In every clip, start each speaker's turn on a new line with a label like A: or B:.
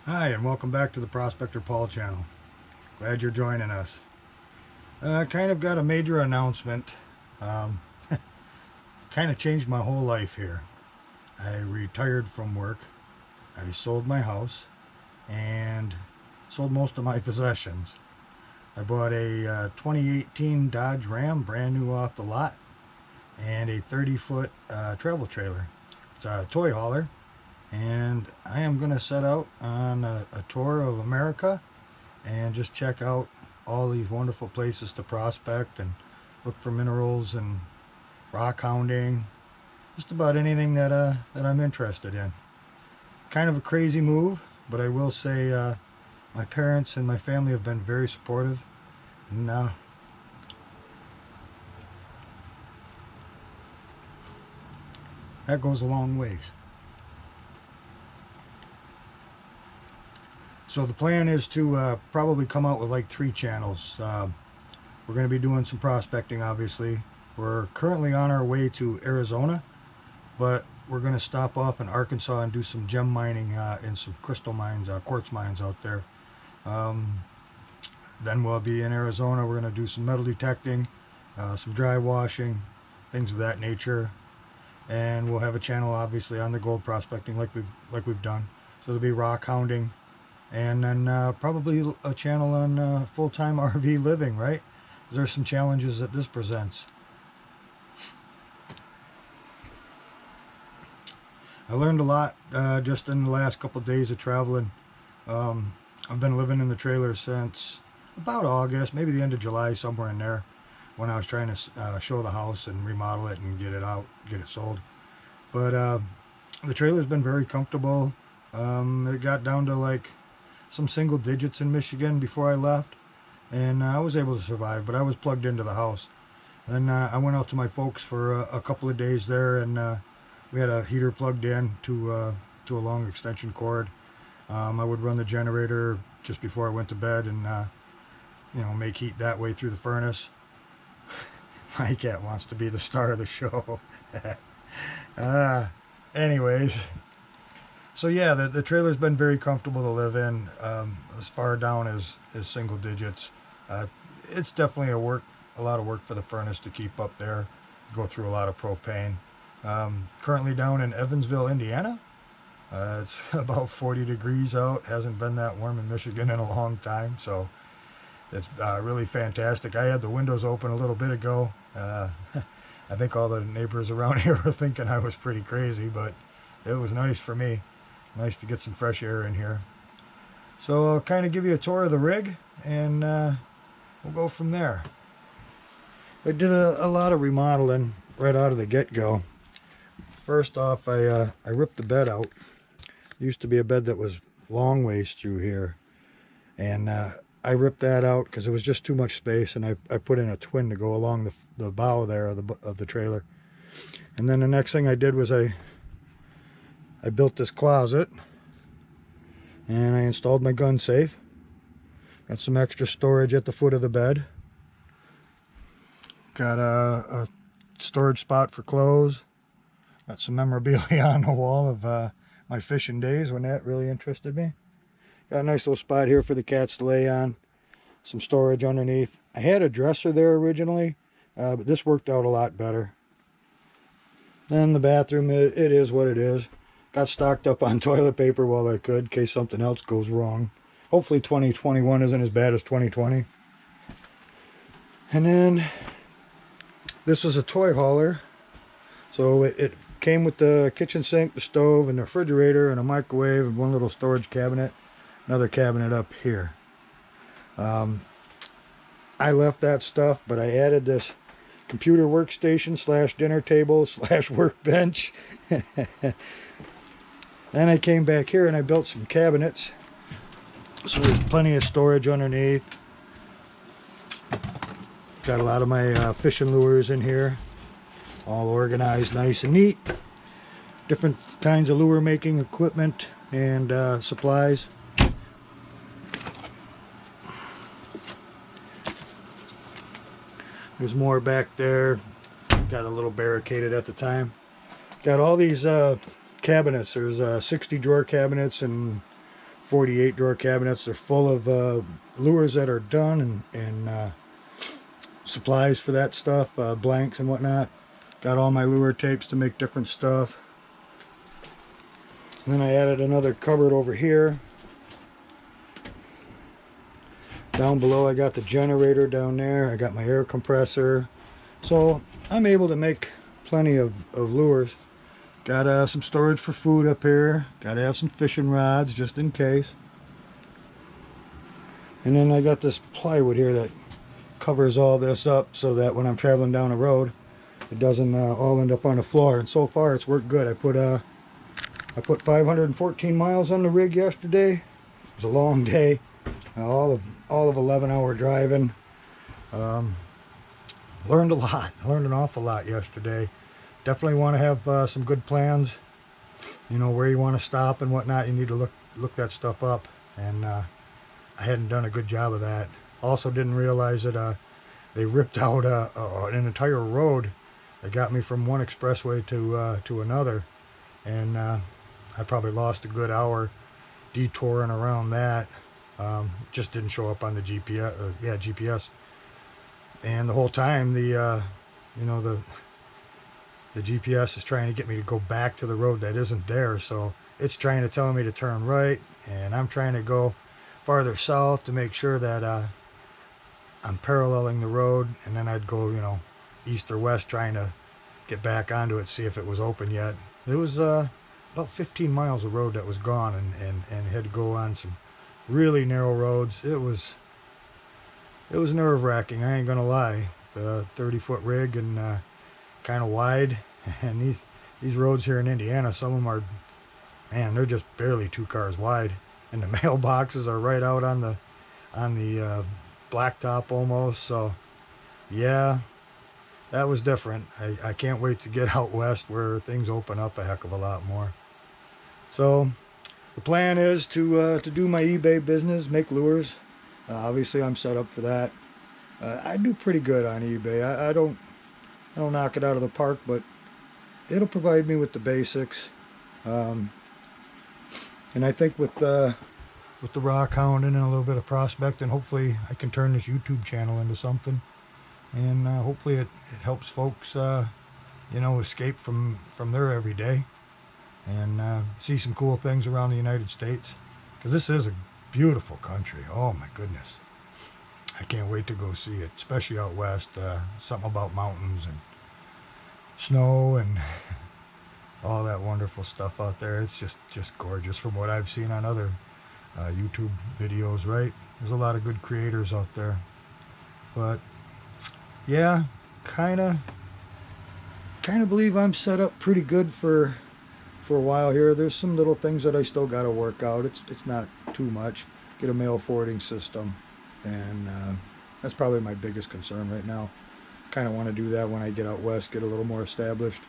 A: Hi, and welcome back to the Prospector Paul channel. Glad you're joining us. I kind of got a major announcement. Um, kind of changed my whole life here. I retired from work. I sold my house and sold most of my possessions. I bought a 2018 Dodge Ram, brand new off the lot, and a 30-foot travel trailer. It's a toy hauler, and I am going to set out on a tour of America and just check out all these wonderful places to prospect and look for minerals and rock hounding, just about anything that I'm interested in. Kind of a crazy move, but I will say my parents and my family have been very supportive, and that goes a long ways. So the plan is to probably come out with like 3 channels. We're going to be doing some prospecting, obviously. We're currently on our way to Arizona, but we're going to stop off in Arkansas and do some gem mining in some crystal mines, quartz mines out there. Then we'll be in Arizona. We're going to do some metal detecting, some dry washing, things of that nature. And we'll have a channel, obviously, on the gold prospecting like we've done. So there'll be rock hounding. And then probably a channel on full-time RV living, right? There's some challenges that this presents. I learned a lot just in the last couple of days of traveling. I've been living in the trailer since about August, maybe the end of July, somewhere in there, when I was trying to show the house and remodel it and get it out, get it sold. But the trailer's been very comfortable. It got down to like some single digits in Michigan before I left, and I was able to survive, but I was plugged into the house. Then I went out to my folks for a couple of days there, and we had a heater plugged in to a long extension cord. I would run the generator just before I went to bed and make heat that way through the furnace. My cat wants to be the star of the show. Anyways, so yeah, the trailer's been very comfortable to live in, as far down as single digits. It's definitely a lot of work for the furnace to keep up there, go through a lot of propane. Currently down in Evansville, Indiana. It's about 40 degrees out. Hasn't been that warm in Michigan in a long time, so it's really fantastic. I had the windows open a little bit ago. I think all the neighbors around here were thinking I was pretty crazy, but it was nice for me. Nice to get some fresh air in here. So I'll kind of give you a tour of the rig, and we'll go from there. I did a lot of remodeling right out of the get-go. First off, I ripped the bed out. It used to be a bed that was long ways through here, and I ripped that out because it was just too much space, and I put in a twin to go along the bow there of the trailer. And then the next thing I did was I built this closet, and I installed my gun safe. Got some extra storage at the foot of the bed. Got a storage spot for clothes. Got some memorabilia on the wall of my fishing days when that really interested me. Got a nice little spot here for the cats to lay on. Some storage underneath. I had a dresser there originally, but this worked out a lot better. Then the bathroom, it is what it is. Got stocked up on toilet paper while I could, in case something else goes wrong. Hopefully 2021 isn't as bad as 2020. And then this was a toy hauler. So it came with the kitchen sink, the stove, and the refrigerator, and a microwave, and one little storage cabinet. Another cabinet up here. I left that stuff, but I added this computer workstation / dinner table / workbench. Then I came back here and I built some cabinets, so there's plenty of storage underneath. Got a lot of my fishing lures in here, all organized nice and neat. Different kinds of lure making equipment and supplies. There's more back there. Got a little barricaded at the time. Got all these cabinets. There's 60 drawer cabinets and 48 drawer cabinets. They're full of lures that are done and supplies for that stuff, blanks and whatnot. Got all my lure tapes to make different stuff. And then I added another cupboard over here. Down below I got the generator down there. I got my air compressor. So I'm able to make plenty of lures. Got some storage for food up here. Got to have some fishing rods just in case. And then I got this plywood here that covers all this up so that when I'm traveling down the road, it doesn't all end up on the floor. And so far it's worked good. I put 514 miles on the rig yesterday. It was a long day. All of 11-hour driving. Learned a lot. Learned an awful lot yesterday. Definitely want to have some good plans. You know, where you want to stop and whatnot. You need to look that stuff up. And I hadn't done a good job of that. Also didn't realize that they ripped out an entire road that got me from one expressway to another. And I probably lost a good hour detouring around that. Just didn't show up on the GPS. And the whole time the GPS is trying to get me to go back to the road that isn't there, so it's trying to tell me to turn right, and I'm trying to go farther south to make sure that I'm paralleling the road, and then I'd go, you know, east or west trying to get back onto it, see if it was open yet. It was about 15 miles of road that was gone, and had to go on some really narrow roads. It was nerve-wracking, I ain't gonna lie. The 30-foot rig and kind of wide, and these roads here in Indiana, some of them are, man, they're just barely 2 cars wide, and the mailboxes are right out on the blacktop almost. So yeah, that was different. I can't wait to get out west where things open up a heck of a lot more. So the plan is to do my eBay business, make lures. Obviously I'm set up for that. I do pretty good on eBay. I don't knock it out of the park, but it'll provide me with the basics. And I think with the rock hounding and a little bit of prospecting, hopefully I can turn this YouTube channel into something. And hopefully it helps folks, you know, escape from their everyday and see some cool things around the United States. Because this is a beautiful country. Oh my goodness. I can't wait to go see it, especially out west. Something about mountains and snow and all that wonderful stuff out there. It's just gorgeous from what I've seen on other YouTube videos, right? There's a lot of good creators out there. But yeah, kind of believe I'm set up pretty good for a while here. There's some little things that I still got to work out. It's not too much. Get a mail forwarding system, and that's probably my biggest concern right now. Kind of want to do that when I get out west, get a little more established.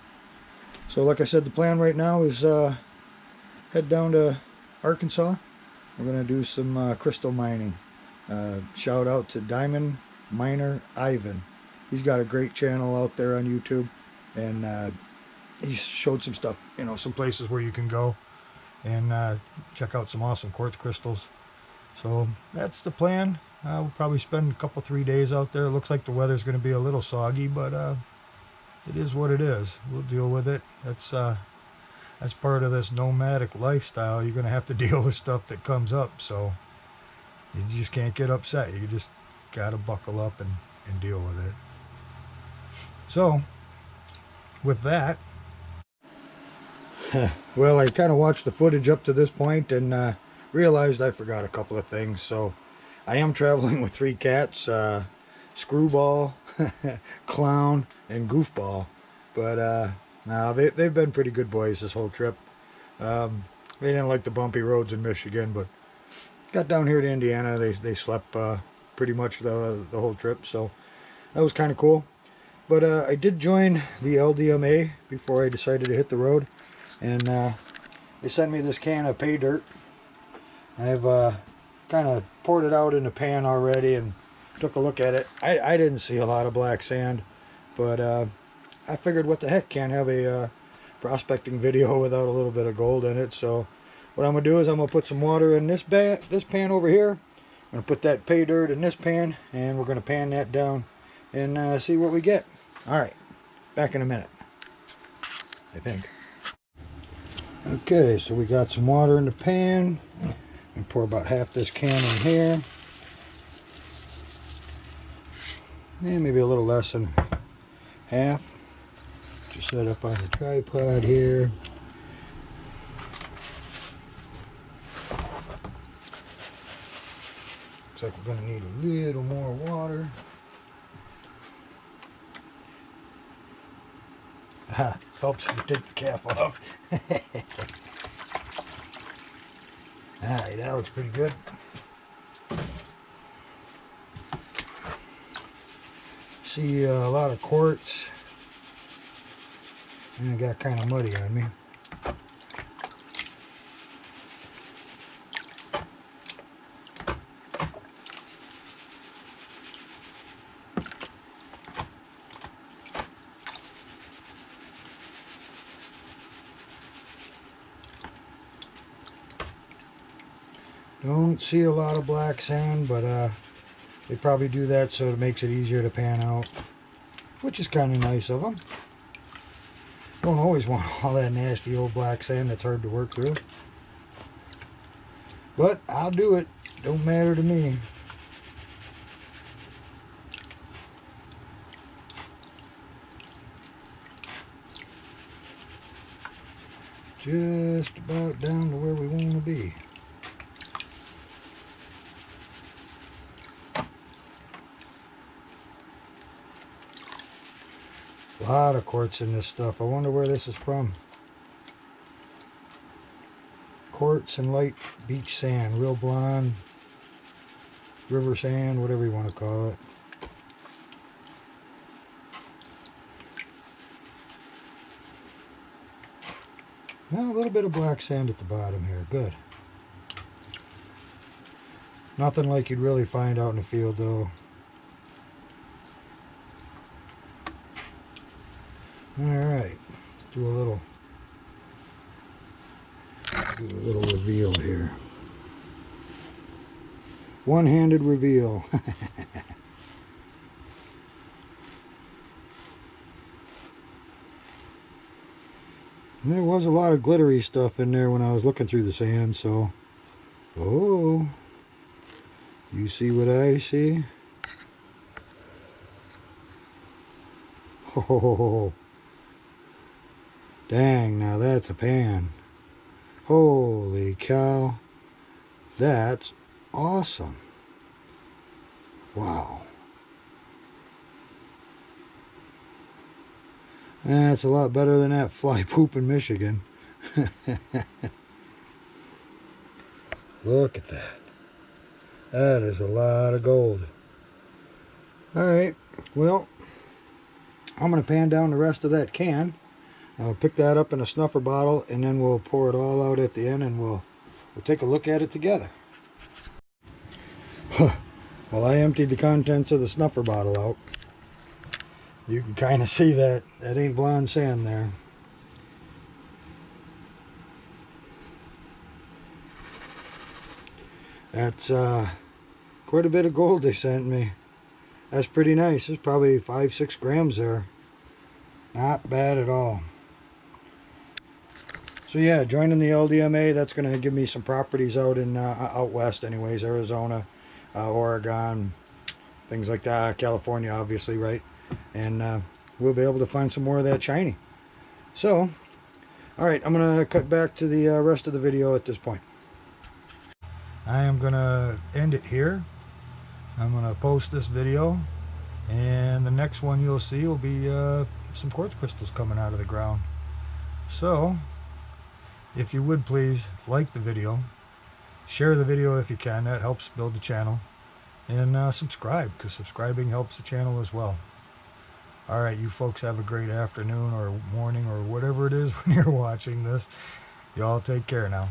A: So like I said, the plan right now is head down to Arkansas. We're going to do some crystal mining. Shout out to Diamond Miner Ivan. He's got a great channel out there on YouTube, and he showed some stuff, you know, some places where you can go and check out some awesome quartz crystals. So that's the plan. We'll probably spend a couple 3 days out there. It looks like the weather's going to be a little soggy, but it is what it is. We'll deal with it. That's part of this nomadic lifestyle. You're going to have to deal with stuff that comes up, so you just can't get upset. You just got to buckle up and deal with it. So with that, well, I kind of watched the footage up to this point and realized I forgot a couple of things. So I am traveling with 3 cats, Screwball, Clown, and Goofball. But no, they've been pretty good boys this whole trip. They didn't like the bumpy roads in Michigan, but got down here to Indiana. They slept pretty much the whole trip, so that was kind of cool. But I did join the LDMA before I decided to hit the road, and they sent me this can of pay dirt. I've kind of poured it out in the pan already and took a look at it. I didn't see a lot of black sand, but I figured what the heck, can't have a prospecting video without a little bit of gold in it. So what I'm going to do is I'm going to put some water in this pan over here. I'm going to put that pay dirt in this pan, and we're going to pan that down and see what we get. Alright, back in a minute, I think. Okay, so we got some water in the pan. And pour about half this can in here. And maybe a little less than half. Just set up on the tripod here. Looks like we're going to need a little more water. Helps if you take the cap off. Alright, that looks pretty good. See a lot of quartz. And it got kind of muddy on me. Don't see a lot of black sand, but they probably do that so it makes it easier to pan out, which is kind of nice of them. Don't always want all that nasty old black sand that's hard to work through, but I'll do it. Don't matter to me. Just about down to where we want to be. A lot of quartz in this stuff. I wonder where this is from. Quartz and light beach sand, real blonde, river sand, whatever you want to call it. Well, a little bit of black sand at the bottom here. Good. Nothing like you'd really find out in the field, though. Alright, let's do a little reveal here. One-handed reveal. And there was a lot of glittery stuff in there when I was looking through the sand, so... Oh! You see what I see? Oh! Dang, now that's a pan. Holy cow. That's awesome. Wow. That's a lot better than that fly poop in Michigan. Look at that. That is a lot of gold. Alright, well, I'm going to pan down the rest of that can. I'll pick that up in a snuffer bottle, and then we'll pour it all out at the end, and we'll take a look at it together. Well, I emptied the contents of the snuffer bottle out. You can kind of see that ain't blonde sand there. That's quite a bit of gold they sent me. That's pretty nice. There's probably 5-6 grams there. Not bad at all. So yeah, joining the LDMA, that's going to give me some properties out in out west anyways, Arizona, Oregon, things like that, California obviously, right? And we'll be able to find some more of that shiny. So, alright, I'm going to cut back to the rest of the video at this point. I am going to end it here. I'm going to post this video, and the next one you'll see will be some quartz crystals coming out of the ground. So, if you would please like the video, share the video if you can, that helps build the channel, and subscribe, because subscribing helps the channel as well. Alright, you folks have a great afternoon or morning or whatever it is when you're watching this. Y'all take care now.